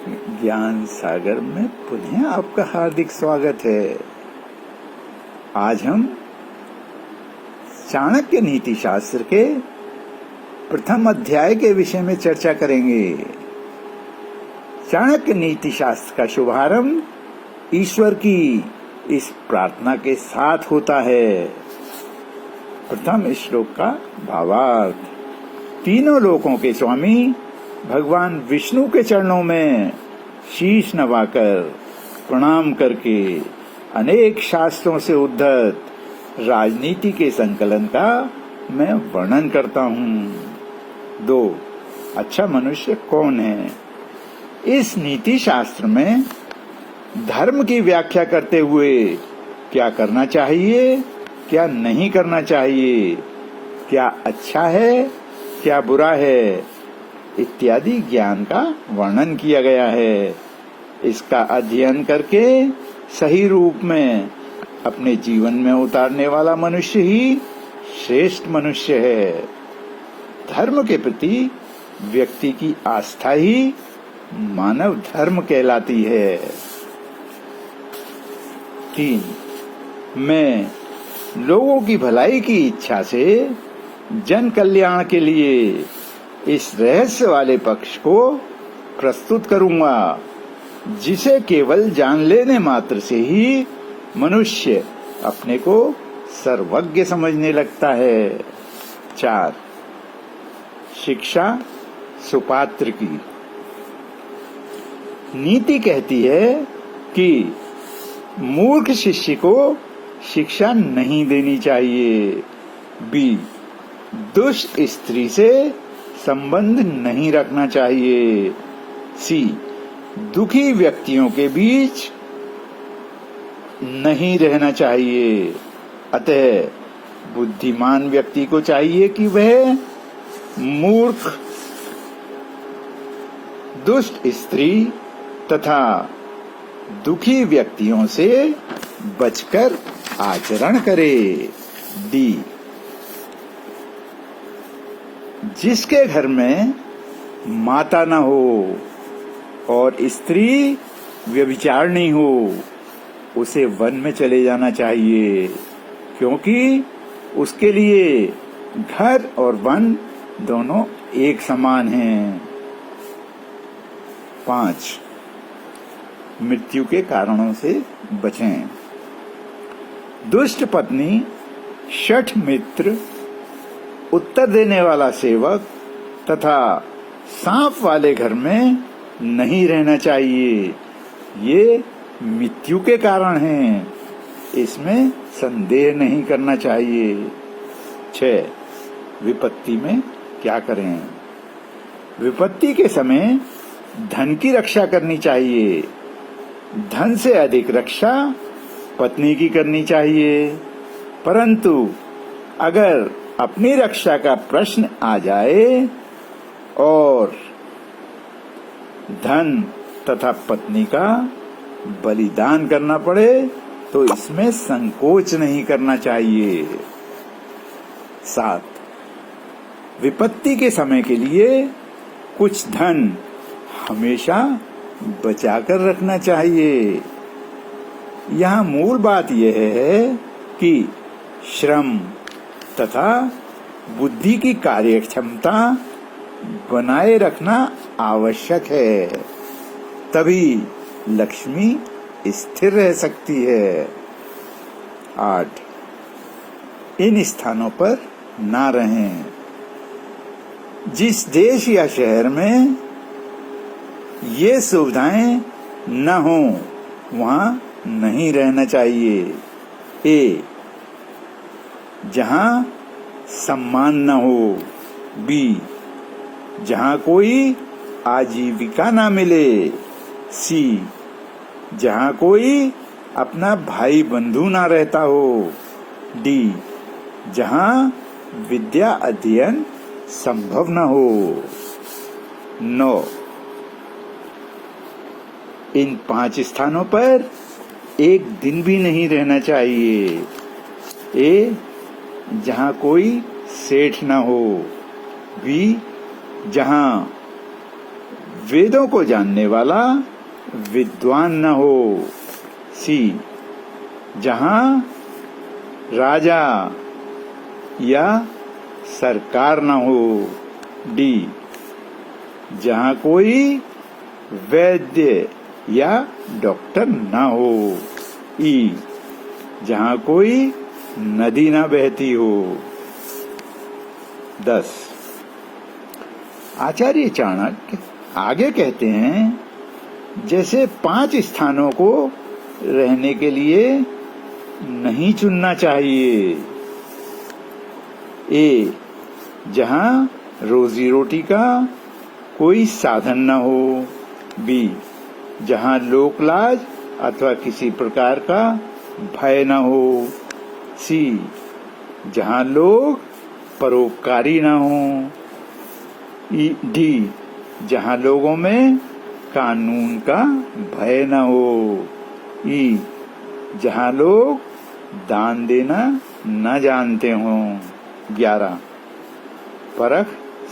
ज्ञान सागर में पुनः आपका हार्दिक स्वागत है। आज हम चाणक्य नीति शास्त्र के प्रथम अध्याय के विषय में चर्चा करेंगे। चाणक्य नीति शास्त्र का शुभारंभ ईश्वर की इस प्रार्थना के साथ होता है। प्रथम श्लोक का भावार्थ, तीनों लोकों के स्वामी भगवान विष्णु के चरणों में शीश नवाकर प्रणाम करके अनेक शास्त्रों से उद्धत राजनीति के संकलन का मैं वर्णन करता हूँ। 2. अच्छा मनुष्य कौन है? इस नीति शास्त्र में धर्म की व्याख्या करते हुए क्या करना चाहिए, क्या नहीं करना चाहिए, क्या अच्छा है, क्या बुरा है इत्यादि ज्ञान का वर्णन किया गया है। इसका अध्ययन करके सही रूप में अपने जीवन में उतारने वाला मनुष्य ही श्रेष्ठ मनुष्य है। धर्म के प्रति व्यक्ति की आस्था ही मानव धर्म कहलाती है। 3. मैं लोगों की भलाई की इच्छा से जन कल्याण के लिए इस रहस्य वाले पक्ष को प्रस्तुत करूंगा, जिसे केवल जान लेने मात्र से ही मनुष्य अपने को सर्वज्ञ समझने लगता है। 4. शिक्षा सुपात्र की। नीति कहती है कि मूर्ख शिष्य को शिक्षा नहीं देनी चाहिए। B. दुष्ट स्त्री से संबंध नहीं रखना चाहिए। C. दुखी व्यक्तियों के बीच नहीं रहना चाहिए। अतः बुद्धिमान व्यक्ति को चाहिए कि वह मूर्ख, दुष्ट स्त्री तथा दुखी व्यक्तियों से बचकर आचरण करे। D. जिसके घर में माता न हो और स्त्री व्यभिचारिणी हो, उसे वन में चले जाना चाहिए, क्योंकि उसके लिए घर और वन दोनों एक समान हैं। 5. मृत्यु के कारणों से बचें। दुष्ट पत्नी, शठ मित्र, उत्तर देने वाला सेवक तथा सांप वाले घर में नहीं रहना चाहिए। ये मृत्यु के कारण हैं, इसमें संदेह नहीं करना चाहिए। 6. विपत्ति में क्या करें? विपत्ति के समय धन की रक्षा करनी चाहिए। धन से अधिक रक्षा पत्नी की करनी चाहिए, परंतु अगर अपनी रक्षा का प्रश्न आ जाए और धन तथा पत्नी का बलिदान करना पड़े तो इसमें संकोच नहीं करना चाहिए। 7. विपत्ति के समय के लिए कुछ धन हमेशा बचाकर रखना चाहिए। यहाँ मूल बात यह है कि श्रम तथा बुद्धि की कार्यक्षमता बनाए रखना आवश्यक है, तभी लक्ष्मी स्थिर रह सकती है। 8. इन स्थानों पर ना रहें। जिस देश या शहर में ये सुविधाएं न हो, वहां नहीं रहना चाहिए। A. जहां सम्मान न हो। B. जहां कोई आजीविका ना मिले। C. जहां कोई अपना भाई बंधु ना रहता हो। D. जहां विद्या अध्ययन संभव न हो। 9. इन 5 स्थानों पर एक दिन भी नहीं रहना चाहिए। A. जहां कोई सेठ न हो। B. जहां वेदों को जानने वाला विद्वान न हो। सी, जहां राजा या सरकार न हो। डी, जहां कोई वैद्य या डॉक्टर न हो। ई, जहां कोई नदी न बहती हो। 10, आचार्य चाणक्य आगे कहते हैं, जैसे 5 स्थानों को रहने के लिए नहीं चुनना चाहिए। ए, जहां रोजी रोटी का कोई साधन न हो। बी, जहां लोकलाज अथवा किसी प्रकार का भय न हो। सी, जहां लोग परोपकारी न हो। डी, जहां लोगों में कानून का भय न हो। ई, जहां लोग दान देना न जानते हों। 11, परख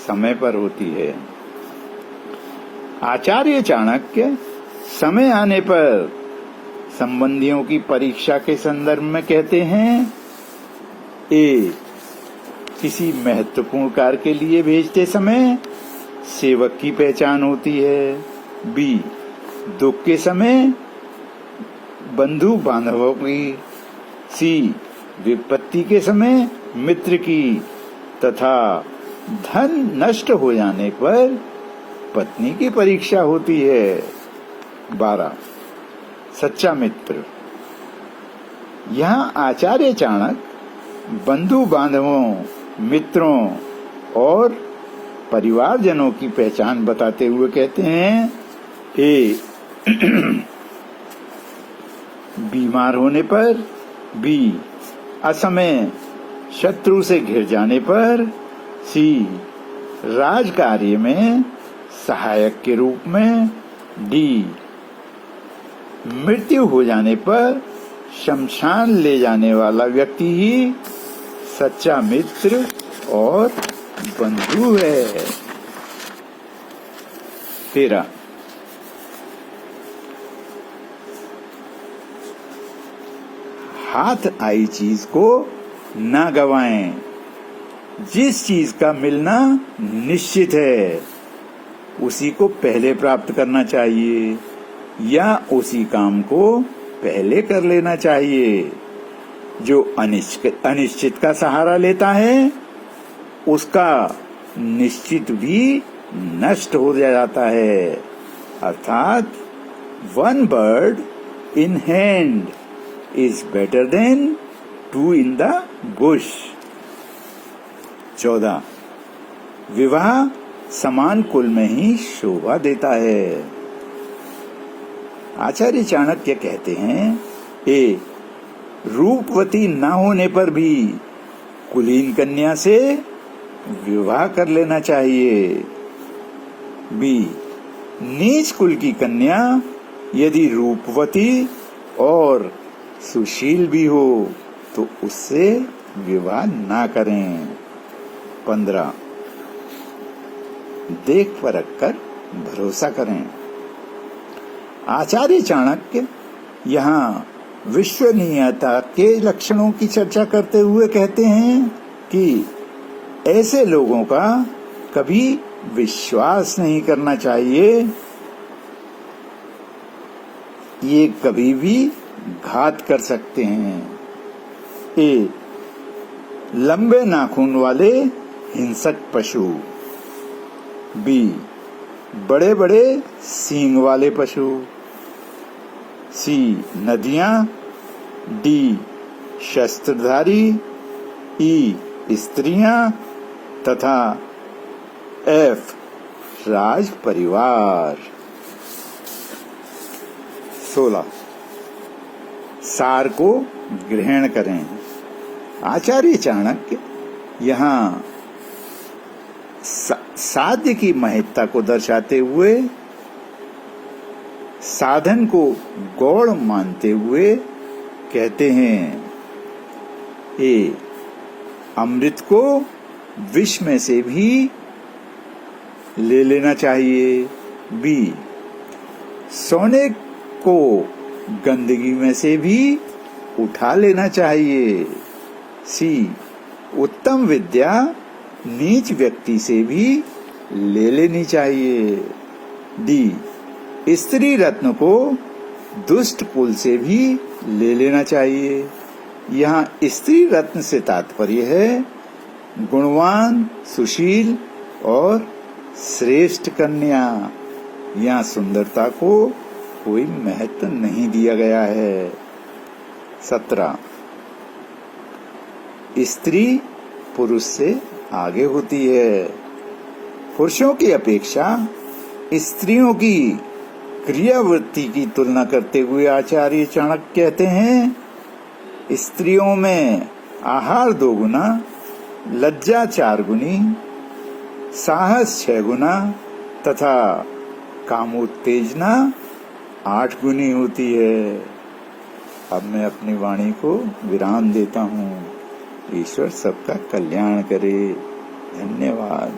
समय पर होती है। आचार्य चाणक्य समय आने पर संबंधियों की परीक्षा के संदर्भ में कहते हैं, ए, किसी महत्वपूर्ण कार्य के लिए भेजते समय सेवक की पहचान होती है। बी, दुख के समय बंधु बांधवों की। सी, विपत्ति के समय मित्र की, तथा धन नष्ट हो जाने पर पत्नी की परीक्षा होती है। 12, सच्चा मित्र। यहाँ आचार्य चाणक्य बंधु बांधवों, मित्रों और परिवारजनों की पहचान बताते हुए कहते हैं, ए, बीमार होने पर। बी, असमय शत्रु से घिर जाने पर। सी, राज कार्य में सहायक के रूप में। डी, मृत्यु हो जाने पर शमशान ले जाने वाला व्यक्ति ही सच्चा मित्र और बंधु है। 13, हाथ आई चीज को ना गवाएं। जिस चीज का मिलना निश्चित है उसी को पहले प्राप्त करना चाहिए या उसी काम को पहले कर लेना चाहिए। जो अनिश्चित का सहारा लेता है उसका निश्चित भी नष्ट हो जाता है। अर्थात one bird in hand is better than 2 in the Bush. 14, विवाह समान कुल में ही शोभा देता है। आचार्य चाणक्य कहते हैं, ए, रूपवती न होने पर भी कुलीन कन्या से विवाह कर लेना चाहिए। बी, नीच कुल की कन्या यदि रूपवती और सुशील भी हो तो उससे विवाह ना करें। 15, देख परख कर भरोसा करें। आचार्य चाणक्य यहाँ विश्वसनीयता के लक्षणों की चर्चा करते हुए कहते हैं कि ऐसे लोगों का कभी विश्वास नहीं करना चाहिए। ये कभी भी घात कर सकते हैं। ए, लंबे नाखून वाले हिंसक पशु। बी, बड़े बड़े सींग वाले पशु। सी, नदियां। डी, शस्त्रधारी। ई, स्त्रियां तथा एफ, राज परिवार। 16, सार को ग्रहण करें। आचार्य चाणक्य यहाँ साध्य की महत्ता को दर्शाते हुए साधन को गौण मानते हुए कहते हैं, ए, अमृत को विष में से भी ले लेना चाहिए। बी, सोने को गंदगी में से भी उठा लेना चाहिए। सी, उत्तम विद्या नीच व्यक्ति से भी ले लेनी चाहिए। डी, स्त्री रत्न को दुष्ट कुल से भी ले लेना चाहिए। यहाँ स्त्री रत्न से तात्पर्य है गुणवान, सुशील और श्रेष्ठ कन्या। यहाँ सुंदरता को कोई महत्व नहीं दिया गया है। 17, स्त्री पुरुष से आगे होती है। पुरुषों की अपेक्षा स्त्रियों की क्रियावृत्ति की तुलना करते हुए आचार्य चाणक्य कहते हैं, स्त्रियों में आहार 2 गुना, लज्जा 4 गुनी, साहस 6 गुना तथा कामोत्तेजना 8 गुनी होती है। अब मैं अपनी वाणी को विराम देता हूँ। ईश्वर सबका कल्याण करे। धन्यवाद।